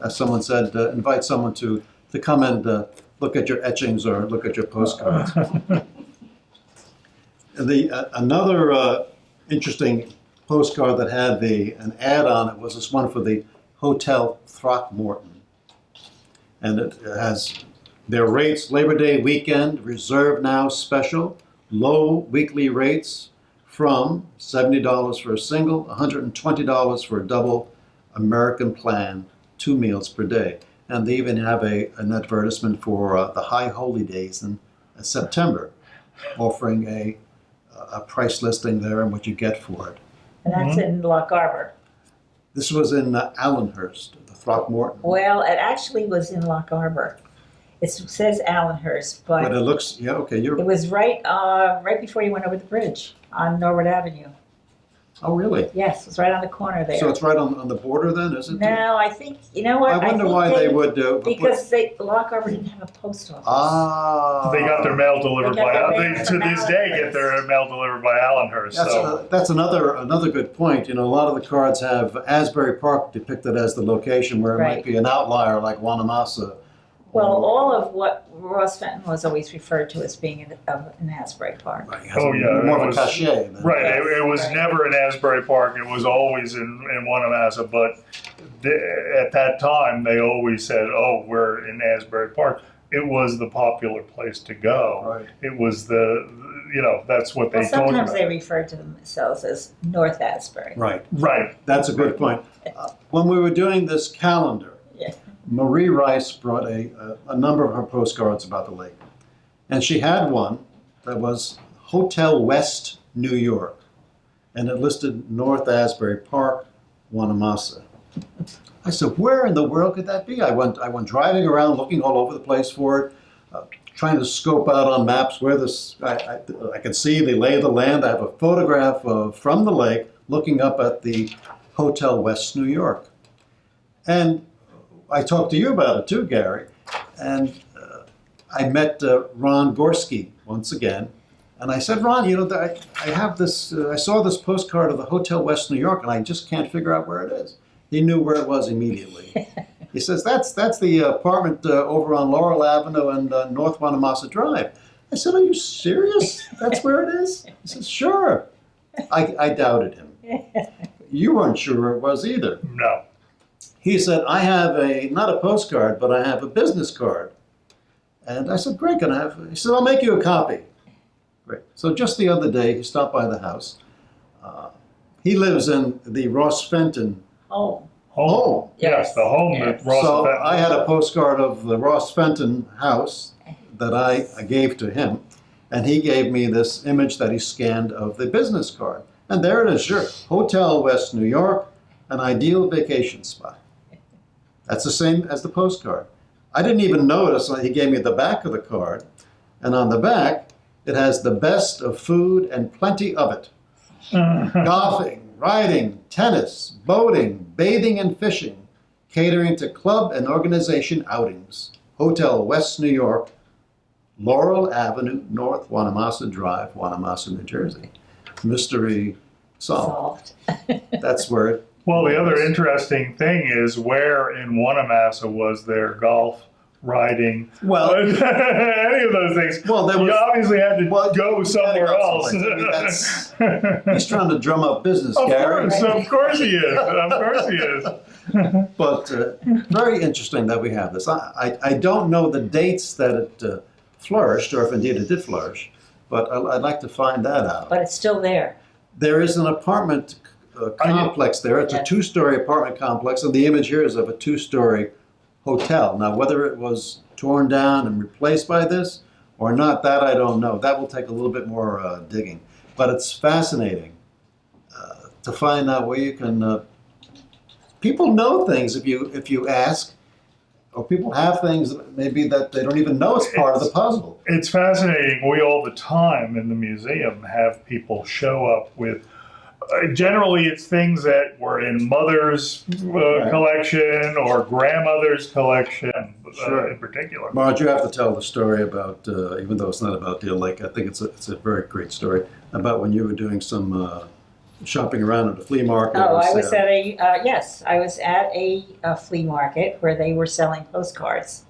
as someone said, invite someone to come and look at your etchings or look at your postcards. Another interesting postcard that had an ad on it was this one for the Hotel Throckmorton. And it has their rates: Labor Day weekend, reserve now special, low weekly rates from $70 for a single, $120 for a double, American plan, 2 meals per day. And they even have an advertisement for the High Holy Days in September, offering a price listing there and what you get for it. And that's in Lock Harbor. This was in Allenhurst, the Throckmorton. Well, it actually was in Lock Harbor. It says Allenhurst, But but it looks, yeah, okay, it was right before you went over the bridge on Norwood Avenue. oh, really? Yes, it was right on the corner there. So it's right on the border then, is it? No, I think, you know what? I wonder think why they would do. Because Lock Harbor didn't have a post office. Ah. They got their mail delivered They got their mail to from this day get their mail delivered by Allenhurst. That's another good point. A lot of the cards have Asbury Park depicted as the location where it Right. might be an outlier like Wanamassa. Well, all of what Ross Fenton was always referred to as being in Asbury Park. Right, it has Oh, yeah, more it of was- a cachet. than- Right, it was Right. never in Asbury Park. It was always in Wanamassa. But at that time, they always said, "Oh, we're in Asbury Park." It was the popular place to go. Right. It was that's what they Well, told sometimes you. they referred to themselves as North Asbury. Right. Right. That's a good point. When we were doing this calendar, Yeah. Marie Rice brought a number of her postcards about the lake. And she had one that was Hotel West, New York. And it listed North Asbury Park, Wanamassa. I said, where in the world could that be? I went driving around looking all over the place for it, trying to scope out on maps where this, I could see the lay of the land. I have a photograph from the lake looking up at the Hotel West, New York. And I talked to you about it too, Gary, and I met Ron Gorski once again, and I said, Ron, I have this. I saw this postcard of the Hotel West New York, and I just can't figure out where it is. He knew where it was immediately. He says, that's the apartment over on Laurel Avenue and North Wanamassa Drive. I said, are you serious? That's where it is? He says, sure. I doubted him. You weren't sure where it was either. No. He said, I have not a postcard, but I have a business card. And I said, great, can I have? He said, I'll make you a copy. Great. So just the other day, he stopped by the house. He lives in the Ross Fenton Oh, home. Yes, the home Yes. that Ross So Fenton- I had a postcard of the Ross Fenton house that I gave to him, and he gave me this image that he scanned of the business card. And there it is, sure. Hotel West New York, an ideal vacation spot. That's the same as the postcard. I didn't even notice, he gave me the back of the card, and on the back, it has the best of food and plenty of it. Golfing, riding, tennis, boating, bathing and fishing, catering to club and organization outings. Hotel West New York, Laurel Avenue, North Wanamassa Drive, Wanamassa, New Jersey. Mystery solved. That's where it Well, the other interesting thing is where in Wanamassa was there golf, riding, Well, any of those things. well, there You was. obviously had to Well, go somewhere else. someplace. I mean, He's trying to drum up business, Of Gary. course he is. Of course he is. But very interesting that we have this. I don't know the dates that it flourished, or if indeed it did flourish, but I'd like to find that out. but it's still there. There is an apartment complex there. It's a two-story apartment complex, and the image here is of a two-story hotel. Now, whether it was torn down and replaced by this or not, that I don't know. That will take a little bit more digging. But it's fascinating to find out where you can. People know things if you ask, or people have things maybe that they don't even know it's part of the puzzle. It's fascinating. We all the time in the museum have people show up with. Generally, it's things that were in mother's collection or grandmother's collection, Sure. in particular. Marge, you have to tell the story about, even though it's not about Deal Lake, I think it's a very great story, about when you were doing some shopping around at a flea market. Oh, or I was sale. I was at a flea market where they were selling postcards.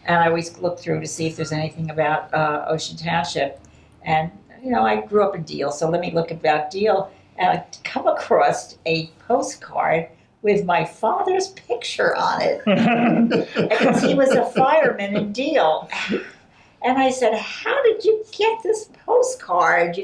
And I always look through to see if there's anything about Ocean Township. And, I grew up in Deal, so let me look about Deal. And I come across a postcard with my father's picture on it. Because he was a fireman in Deal. And I said, how did you get this postcard,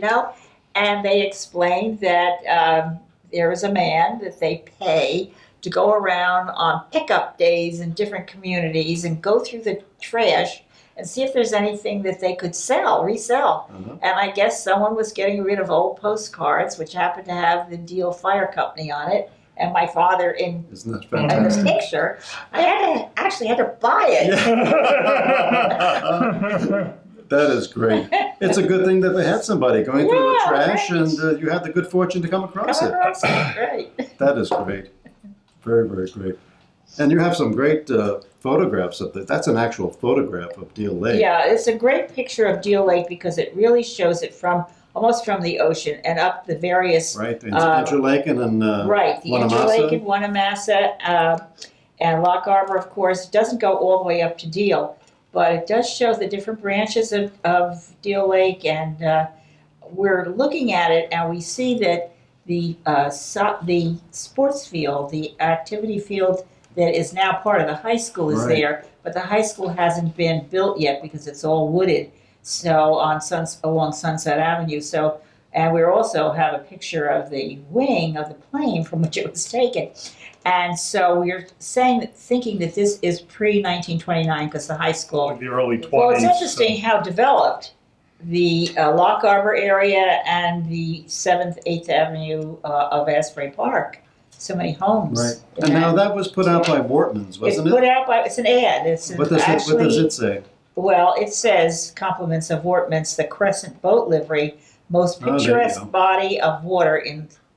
And they explained that there is a man that they pay to go around on pickup days in different communities and go through the trash and see if there's anything that they could resell. Uh-huh. And I guess someone was getting rid of old postcards, which happened to have the Deal Fire Company on it, and my father in Isn't that the fantastic? picture. I actually had to buy it. That is great. It's a good thing that they had somebody going through the Yeah, trash, right. and you had the good fortune to come across Come it. across it, right. That is great. Very, very great. And you have some great photographs of that. That's an actual photograph of Deal Lake. Yeah, it's a great picture of Deal Lake because it really shows it almost from the ocean and up the various Right, the Interlaken and right, the Interlake and Wanamassa and Lock Harbor, of course. It doesn't go all the way up to Deal, but it does show the different branches of Deal Lake, and we're looking at it, and we see that the sports field, the activity field that is now part of the high school is Right. there, but the high school hasn't been built yet because it's all wooded. So along Sunset Avenue. So, and we also have a picture of the wing of the plane from which it was taken. And so we're thinking that this is pre-1929 because the high school. Like the early 20s. Well, it's interesting how developed the Lock Harbor area and the 7th, 8th Avenue of Asbury Park. So many homes. Right. And now that was put out by Wortman's, wasn't it's it? put out by, it's an ad. What does it say? Well, it says, compliments of Wortman's, the Crescent boat livery, most Oh, there you picturesque go. body of water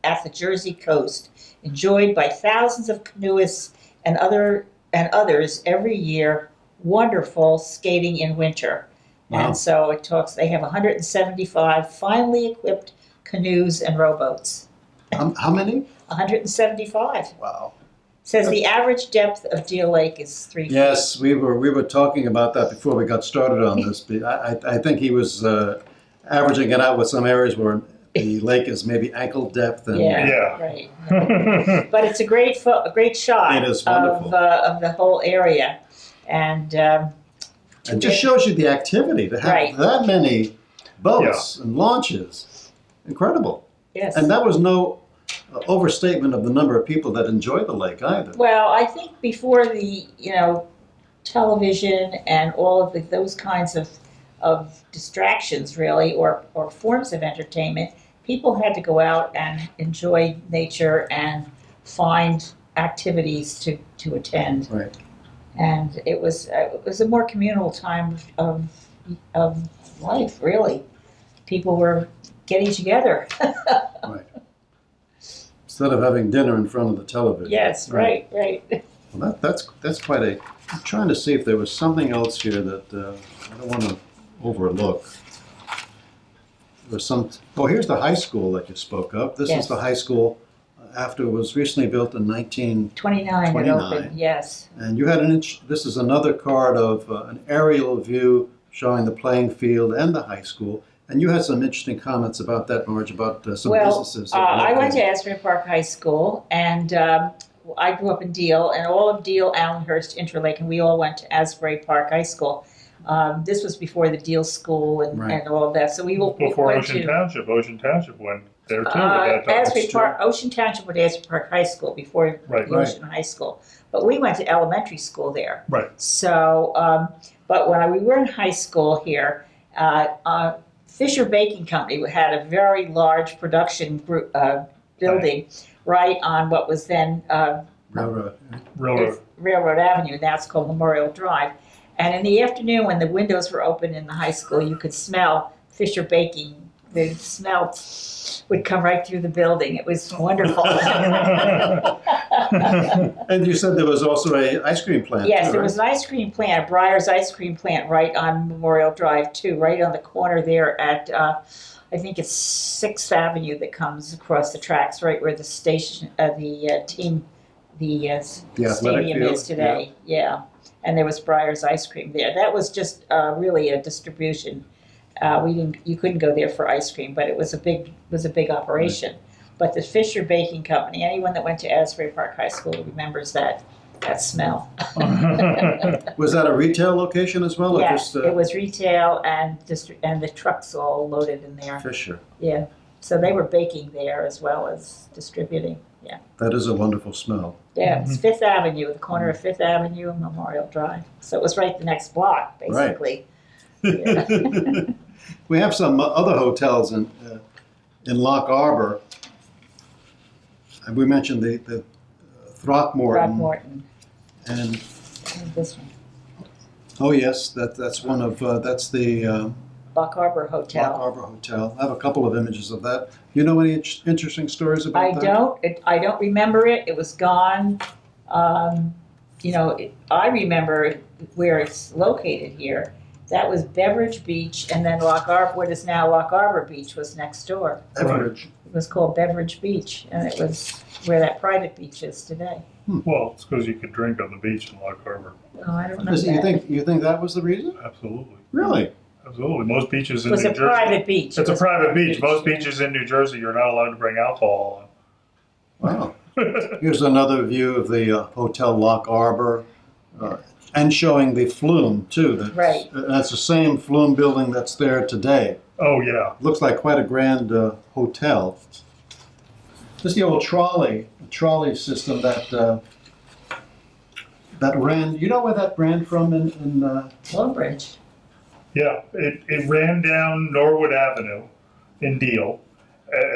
at the Jersey coast, enjoyed by thousands of canoeists and others every year, wonderful skating in winter. Wow. And so it talks, they have 175 finely equipped canoes and rowboats. How many? 175. Wow. Says the average depth of Deal Lake is 3 feet. Yes, we were talking about that before we got started on this. I think he was averaging it out with some areas where the lake is maybe ankle depth. And Yeah. Right. But it's a great shot It is wonderful. of the whole area, and it just shows you the activity to have Right. that many boats and launches. Incredible. yes. And that was no overstatement of the number of people that enjoy the lake either. Well, I think before the television and all of those kinds of distractions, really, or forms of entertainment, people had to go out and enjoy nature and find activities to attend. Right. And it was a more communal time of life, really. People were getting together. Right. Instead of having dinner in front of the television. Yes, right. Well, that's quite a. I'm trying to see if there was something else here that I don't want to overlook. There's some. Oh, here's the high school that you spoke of. This Yes. is the high school after it was recently built in 29 it 29. opened, yes. And you had this is another card of an aerial view showing the playing field and the high school. And you had some interesting comments about that, Marge, about some businesses. that were I went to located. Asbury Park High School, and I grew up in Deal, and all of Deal, Allenhurst, Interlake, and we all went to Asbury Park High School. This was before the Deal School and, Right. and all of that. So we Before went Ocean to Township. Ocean Township went there too at that time. Asbury That's true. Park, Ocean Township went to Asbury Park High School before Right. the Ocean High School. But we went to elementary school there. Right. So, but when we were in high school here, Fisher Baking Company had a very large production group, building right on what was then Railroad. Railroad. Railroad Avenue. Now it's called Memorial Drive. And in the afternoon, when the windows were open in the high school, you could smell Fisher Baking. The smell would come right through the building. It was wonderful. And you said there was also a ice cream plant. Yes, too, there right? was an ice cream plant, Breyer's ice cream plant, right on Memorial Drive too, right on the corner there at I think it's 6th Avenue that comes across the tracks, right where the station, the athletic stadium field, is today. Yeah, and there was Breyer's ice cream there. That was just really a distribution. You couldn't go there for ice cream, but it was a big operation. But the Fisher Baking Company, anyone that went to Asbury Park High School remembers that smell. Was that a retail location as well, or Yes, just it was retail and the trucks all loaded in there. Fisher? Yeah, so they were baking there as well as distributing. Yeah, That is a wonderful smell. yeah. It's 5th Avenue, the corner of 5th Avenue and Memorial Drive. So it was right the next block, basically. Yeah. We have some other hotels in Lock Arbor. And we mentioned the Throckmorton. Throckmorton. And And this one, oh yes, that's one of that's the Lock Harbor Lock Hotel. Arbor Hotel. I have a couple of images of that. You know any interesting stories about that? I don't remember it. It was gone. I remember where it's located here. That was Beveridge Beach, and then Lock Arbor, what is now Lock Arbor Beach, was next door. Average. It was called Beveridge Beach, and it was where that private beach is today. Well, it's because you could drink on the beach in Lock Harbor. Oh, I don't know You that. think that was the reason? Absolutely. Really? Absolutely. Most beaches It in was New a Jersey. private beach. It's a private beach. Most yeah. beaches in New Jersey, you're not allowed to bring alcohol Wow. on. Here's another view of the Hotel Lock Arbor, and showing the flume too. Right. That's the same flume building that's there today. Oh, yeah. Looks like quite a grand hotel. This is the old trolley system that ran. You know where that ran from in Lowbridge. Yeah. It ran down Norwood Avenue in Deal.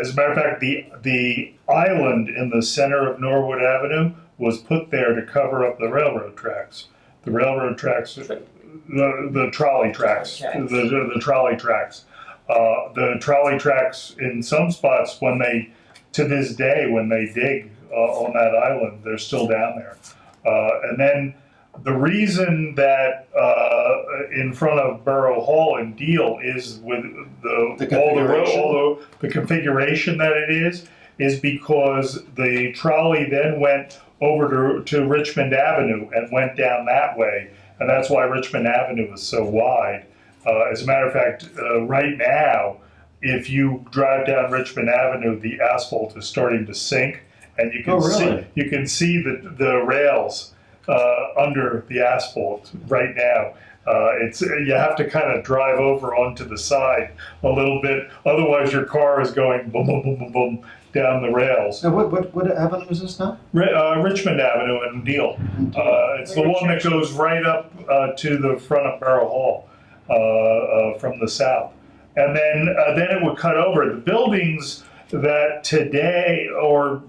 As a matter of fact, the island in the center of Norwood Avenue was put there to cover up the railroad tracks. The railroad tracks, the trolley tracks, the trolley tracks. The trolley tracks in some spots, to this day, when they dig on that island, they're still down there. And then the reason that in front of Borough Hall in Deal is with the configuration that it is because the trolley then went over to Richmond Avenue and went down that way. And that's why Richmond Avenue is so wide. As a matter of fact, right now, if you drive down Richmond Avenue, the asphalt is starting to sink, and you can see the rails under the asphalt right now. You have to kind of drive over onto the side a little bit, otherwise your car is going boom, boom, boom, boom, boom down the rails. Now, what avenue is this now? Richmond Avenue in Deal. It's the one that goes right up to the front of Borough Hall from the south. And then it would cut over. The buildings that today, or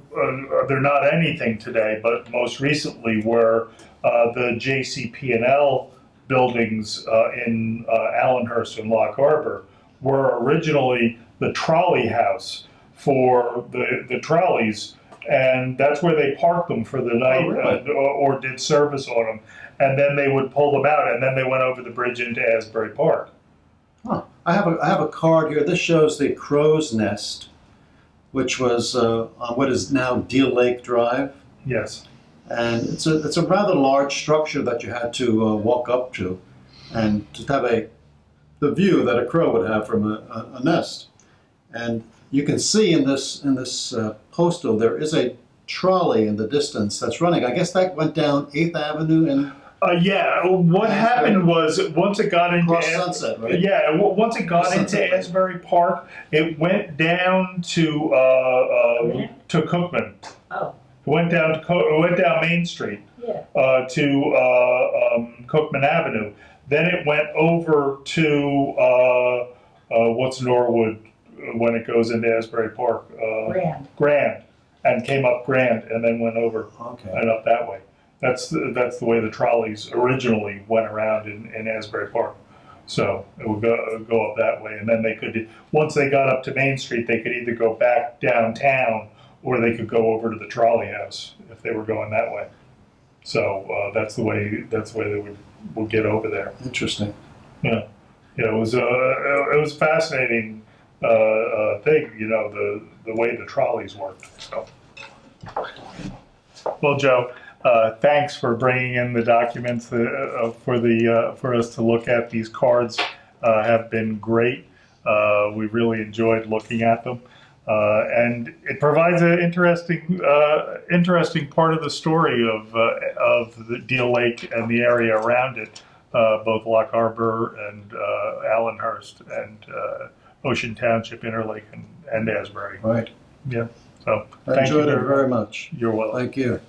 they're not anything today, but most recently were the JCP&L buildings in Allenhurst and Lock Harbor, were originally the trolley house for the trolleys, and that's where they parked them for the night. Oh, really? Or did service on them, and then they would pull them out, and then they went over the bridge into Asbury Park. Huh. I have a card here. This shows the Crow's Nest, which was on what is now Deal Lake Drive. Yes. And it's a rather large structure that you had to walk up to, and to have the view that a crow would have from a nest. And you can see in this postal there is a trolley in the distance that's running. I guess that went down 8th Avenue and Yeah, what happened was once it got into Sunset, right? Yeah, once it got into Sunset. Asbury Park, it went down to Cookman. Oh, It went down Main Street yeah. to Cookman Avenue. Then it went over to what's Norwood when it goes into Asbury Park. Grand, and came up Grand, and then went over and up that way. That's the way the trolleys originally went around in Asbury Park. So it would go up that way, and then they could, once they got up to Main Street, they could either go back downtown or they could go over to the trolley house if they were going that way. So that's the way they would get over there. Interesting. Yeah, it was a fascinating thing, the way the trolleys worked. So, well, Joe. Thanks for bringing in the documents for us to look at. These cards have been great. We really enjoyed looking at them, and it provides an interesting part of the story of the Deal Lake and the area around it, both Lock Harbor and Allenhurst and Ocean Township, Interlake, and Asbury. Right. Yeah. So I enjoyed it very much. You're welcome. Thank you.